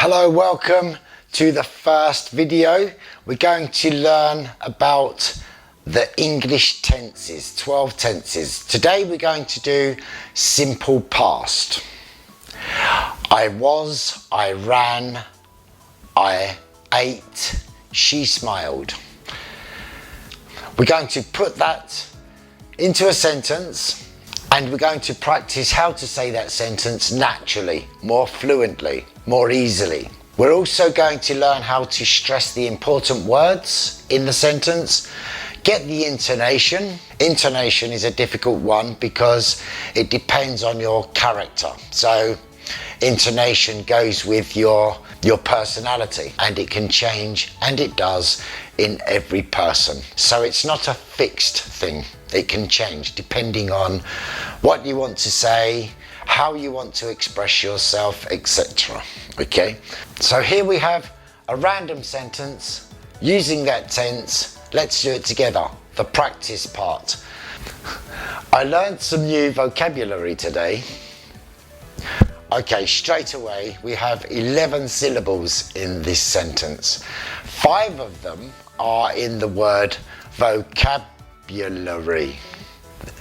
Hello, welcome to the first video. We're going to learn about the English tenses, 12 tenses. Today we're going to do simple past. I was, I ran, I ate, she smiled. We're going to put that into a sentence and we're going to practice how to say that sentence naturally, more fluently, more easily. We're also going to learn how to stress the important words in the sentence, get the intonation. Intonation is a difficult one because it depends on your character. So intonation goes with your personality, and it can change, and it does, in every person. So it's not a fixed thing. It can change depending on what you want to say, how you want to express yourself, etc. Okay, so here we have a random sentence using that tense. Let's do it together, the practice part. I learned some new vocabulary today. Okay, straight away we have 11 syllables in this sentence. 5 of them are in the word vocabulary.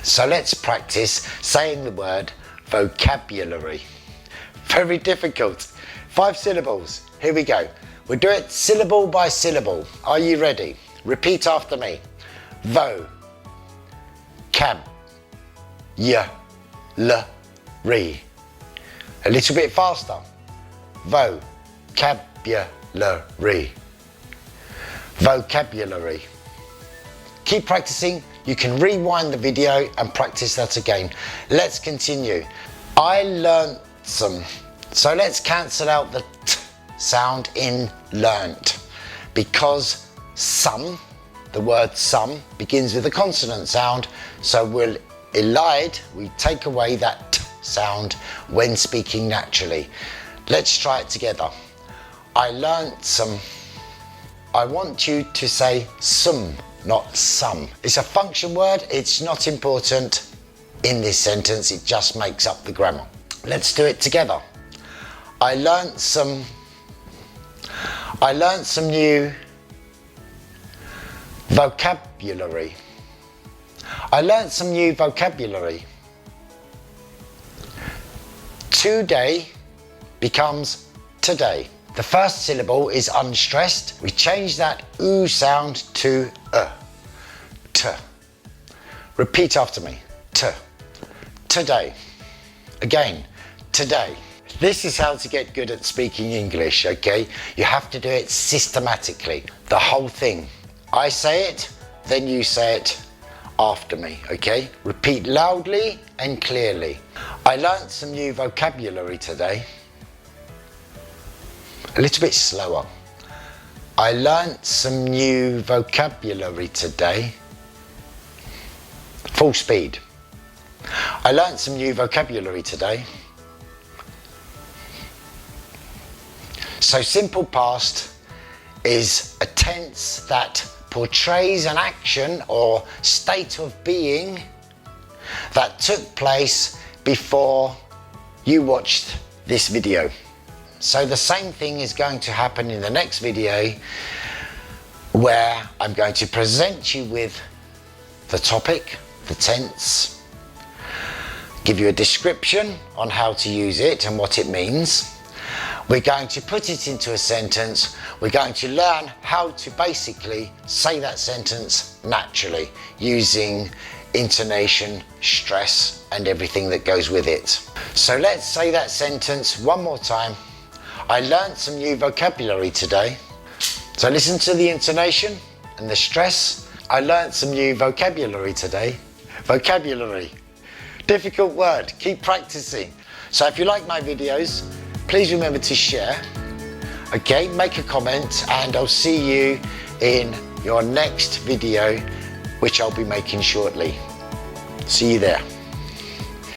So let's practice saying the word vocabulary. Very difficult. 5 syllables. Here we go. We'll do it syllable by syllable. Are you ready? Repeat after me. Vocabulary. A little bit faster. Vocabulary. Vocabulary. Keep practicing. You can rewind the video and practice that again. Let's continue. I learnt some. So let's cancel out the t sound in learnt, because some, the word some, begins with a consonant sound. So we'll elide, we take away that t sound when speaking naturally. Let's try it together. I learnt some. I want you to say some, not some. It's a function word. It's not important in this sentence. It just makes up the grammar. Let's do it together. I learnt some new vocabulary. I learnt some new vocabulary. Today becomes today. The first syllable is unstressed. We change that oo sound to t. Repeat after me. T. Today. Again. Today. This is how to get good at speaking English, okay? You have to do it systematically. The whole thing. I say it, then you say it after me, okay? Repeat loudly and clearly. I learnt some new vocabulary today. A little bit slower. I learnt some new vocabulary today. Full speed. I learnt some new vocabulary today. So simple past is a tense that portrays an action or state of being that took place before you watched this video. So the same thing is going to happen in the next video, where I'm going to present you with the topic, the tense, give you a description on how to use it and what it means. We're going to put it into a sentence. We're going to learn how to basically say that sentence naturally, using intonation, stress, and everything that goes with it. So let's say that sentence one more time. I learnt some new vocabulary today. So listen to the intonation and the stress. I learnt some new vocabulary today. Vocabulary. Difficult word. Keep practicing. So if you like my videos, please remember to share. Okay, make a comment, and I'll see you in your next video, which I'll be making shortly. See you there.